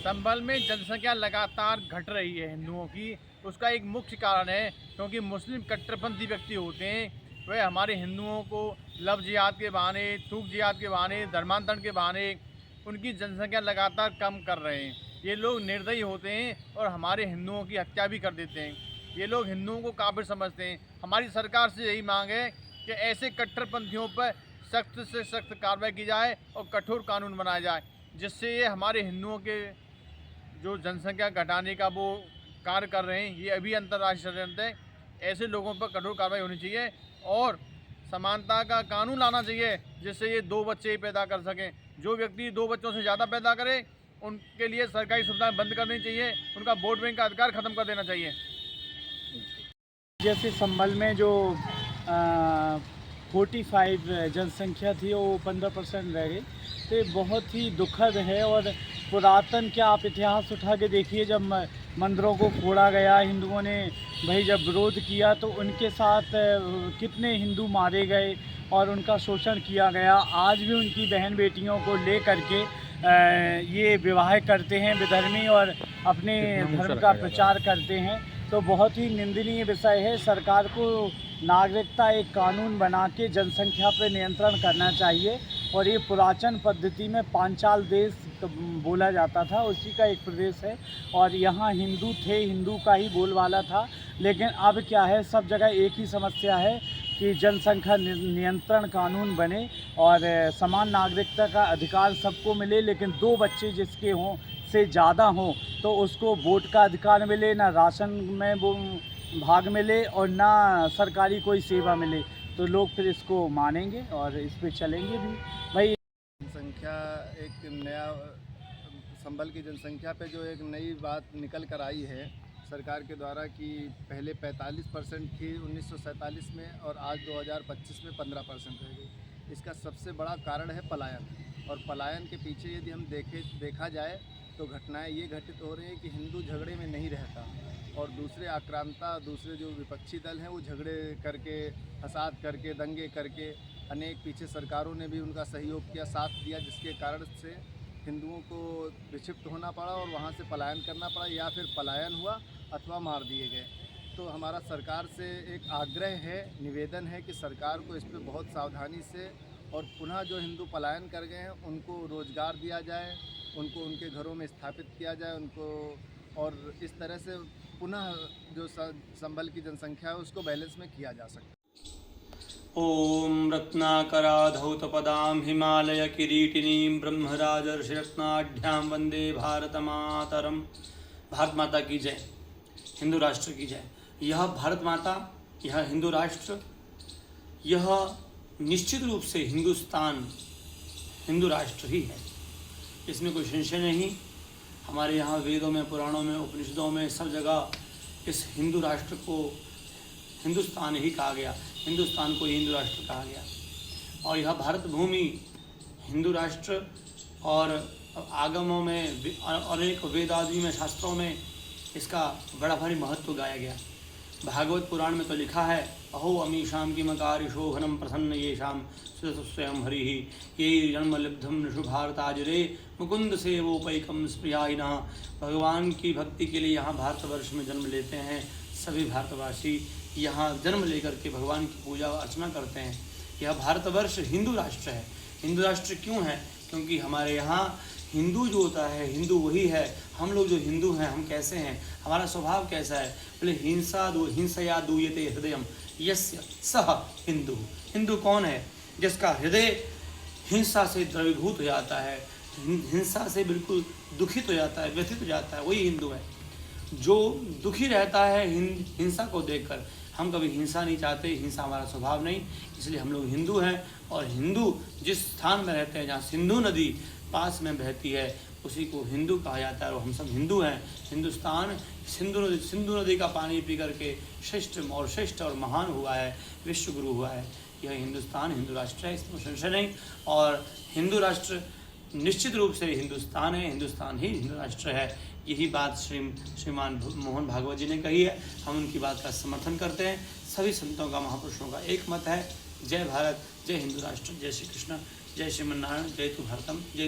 संभल में जनसंख्या लगातार घट रही है हिंदुओं की। उसका एक मुख्य कारण है क्योंकि मुस्लिम कट्टरपंथी व्यक्ति होते हैं, वह हमारे हिंदुओं को लव जिहाद के बहाने, थूक जिहाद के बहाने, धर्मांतरण के बहाने उनकी जनसंख्या लगातार कम कर रहे हैं। ये लोग निर्दयी होते हैं और हमारे हिंदुओं की हत्या भी कर देते हैं। ये लोग हिंदुओं को काफिर समझते हैं। हमारी सरकार से यही मांग है कि ऐसे कट्टरपंथियों पर सख्त से सख्त कार्रवाई की जाए और कठोर कानून बनाया जाए, जिससे ये हमारे हिंदुओं के जो जनसंख्या घटाने का वो कार्य कर रहे हैं, ये अभी अंतर्राष्ट्रीय षड्यंत्र है। ऐसे लोगों पर कठोर कार्रवाई होनी चाहिए और समानता का कानून लाना चाहिए, जिससे ये 2 बच्चे ही पैदा कर सकें। जो व्यक्ति 2 बच्चों से ज़्यादा पैदा करे उनके लिए सरकारी सुविधाएं बंद करनी चाहिए, उनका वोट बैंक का अधिकार खत्म कर देना चाहिए। जैसे संभल में जो 45 जनसंख्या थी वो 15% रह गई, तो ये बहुत ही दुखद है। और पुरातन क्या आप इतिहास उठा के देखिए, जब मंदिरों को फोड़ा गया, हिंदुओं ने भाई जब विरोध किया तो उनके साथ कितने हिंदू मारे गए और उनका शोषण किया गया। आज भी उनकी बहन बेटियों को ले करके ये विवाह करते हैं विधर्मी और अपने धर्म का प्रचार करते हैं। तो बहुत ही निंदनीय विषय है। सरकार को नागरिकता एक कानून बना के जनसंख्या पर नियंत्रण करना चाहिए। और ये पुरातन पद्धति में पांचाल देश बोला जाता था, उसी का एक प्रदेश है और यहाँ हिंदू थे, हिंदू का ही बोलबाला था। लेकिन अब क्या है, सब जगह एक ही समस्या है कि जनसंख्या नियंत्रण कानून बने और समान नागरिकता का अधिकार सबको मिले, लेकिन 2 बच्चे जिसके हों से ज़्यादा हों तो उसको वोट का अधिकार मिले, ना राशन में वो भाग मिले और ना सरकारी कोई सेवा मिले, तो लोग फिर इसको मानेंगे और इस पे चलेंगे भी। भाई जनसंख्या एक नया संभल की जनसंख्या पे जो एक नई बात निकल कर आई है सरकार के द्वारा कि पहले 45% थी 1947 में और आज 2025 में 15% रह गई। इसका सबसे बड़ा कारण है पलायन। और पलायन के पीछे यदि हम देखा जाए तो घटनाएं ये घटित हो रही हैं कि हिंदू झगड़े में नहीं रहता और दूसरे आक्रांता, दूसरे जो विपक्षी दल हैं वो झगड़े करके, फसाद करके, दंगे करके, अनेक पीछे सरकारों ने भी उनका सहयोग किया, साथ दिया, जिसके कारण से हिंदुओं को विक्षिप्त होना पड़ा और वहाँ से पलायन करना पड़ा या फिर पलायन हुआ अथवा मार दिए गए। तो हमारा सरकार से एक आग्रह है, निवेदन है कि सरकार को इस पर बहुत सावधानी से और पुनः जो हिंदू पलायन कर गए हैं उनको रोज़गार दिया जाए, उनको उनके घरों में स्थापित किया जाए उनको, और इस तरह से पुनः जो संभल की जनसंख्या है उसको बैलेंस में किया जा सकता है। ओम रत्नाकराधौतपदां हिमालय किरीटिनीं ब्रह्मराजर्षिरत्नाढ्यां वंदे भारत मातरम। भारत माता की जय, हिंदू राष्ट्र की जय। यह भारत माता, यह हिंदू राष्ट्र, यह निश्चित रूप से हिंदुस्तान हिंदू राष्ट्र ही है, इसमें कोई संशय नहीं। हमारे यहाँ वेदों में, पुराणों में, उपनिषदों में सब जगह इस हिंदू राष्ट्र को हिंदुस्तान ही कहा गया, हिंदुस्तान को हिंदू राष्ट्र कहा गया। और यह भारत भूमि हिंदू राष्ट्र और आगमों में अनेक वेद आदि में, शास्त्रों में इसका बड़ा भारी महत्व गाया गया। भागवत पुराण में तो लिखा है, अहो अमीशाम किमकारी शोभनम प्रसन्न येषाम स्वयं हरि ये जन्म लिब्धम नृषु भारताजरे मुकुंद सेवोपैकम स्प्रियायिना। भगवान की भक्ति के लिए यहाँ भारतवर्ष में जन्म लेते हैं सभी भारतवासी, यहाँ जन्म लेकर के भगवान की पूजा अर्चना करते हैं। यह भारतवर्ष हिंदू राष्ट्र है। हिंदू राष्ट्र क्यों है? क्योंकि हमारे यहाँ हिंदू जो होता है, हिंदू वही है। हम लोग जो हिंदू हैं, हम कैसे हैं, हमारा स्वभाव कैसा है? बोले हिंसया दूयते हृदयम यस्य सह हिंदू। हिंदू कौन है? जिसका हृदय हिंसा से द्रवीभूत हो जाता है, हिंसा से बिल्कुल दुखित हो जाता है, व्यथित हो जाता है, वही हिंदू है। जो दुखी रहता है हिंसा को देखकर, हम कभी हिंसा नहीं चाहते, हिंसा हमारा स्वभाव नहीं, इसलिए हम लोग हिंदू हैं। और हिंदू जिस स्थान में रहते हैं, जहाँ सिंधु नदी पास में बहती है, उसी को हिंदू कहा जाता है और हम सब हिंदू हैं। हिंदुस्तान सिंधु नदी का पानी पी करके श्रेष्ठ और महान हुआ है, विश्व गुरु हुआ है। यह हिंदुस्तान हिंदू राष्ट्र है, इसमें संशय नहीं। और हिंदू राष्ट्र निश्चित रूप से हिंदुस्तान है, हिंदुस्तान ही हिंदू राष्ट्र है। यही बात श्रीमान मोहन भागवत जी ने कही है, हम उनकी बात का समर्थन करते हैं। सभी संतों का, महापुरुषों का एक मत है, जय भारत, जय हिंदू राष्ट्र, जय श्री कृष्ण, जय श्रीमन नारायण, जय तु भारतम, जय।